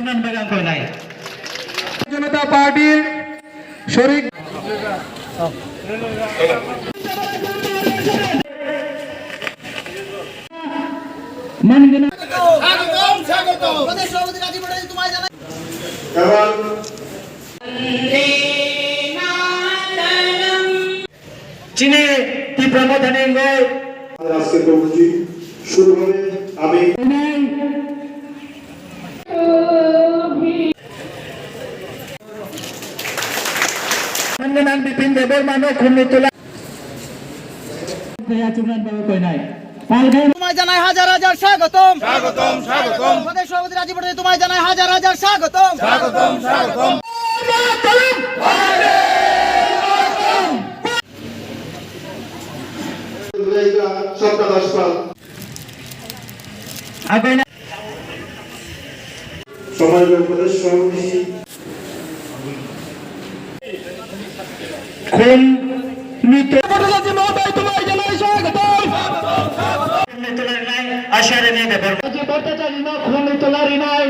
চুনান বাগান কই নাই জনতা পার্টির শরীক মানগনা স্বাগতম প্রদেশ সভাপতি রাজীব পটেল তোমায় জানাই চীনে তীব্র মতানঙ্গ আজকের কর্মসূচি শুরু হবে। আমি মানগনান বিপিন দেবর মানো খুনি তোলা চুনান বাগান কই নাই পালঘাট তোমায় জানাই হাজার হাজার স্বাগতম স্বাগতম স্বাগতম প্রদেশ সভাপতি রাজীব পটেল তোমায় জানাই হাজার হাজার স্বাগতম স্বাগতম স্বাগতম সপ্তাহ 10 পাল আগে না সময় উপদেশ সমিতি খুন নিতে পটলাজি মহোদয় তোমায় জানাই স্বাগতম তোলার নাই আশারে নিয়ে দেবর যে বর্তমানে খুন তোলারি নাই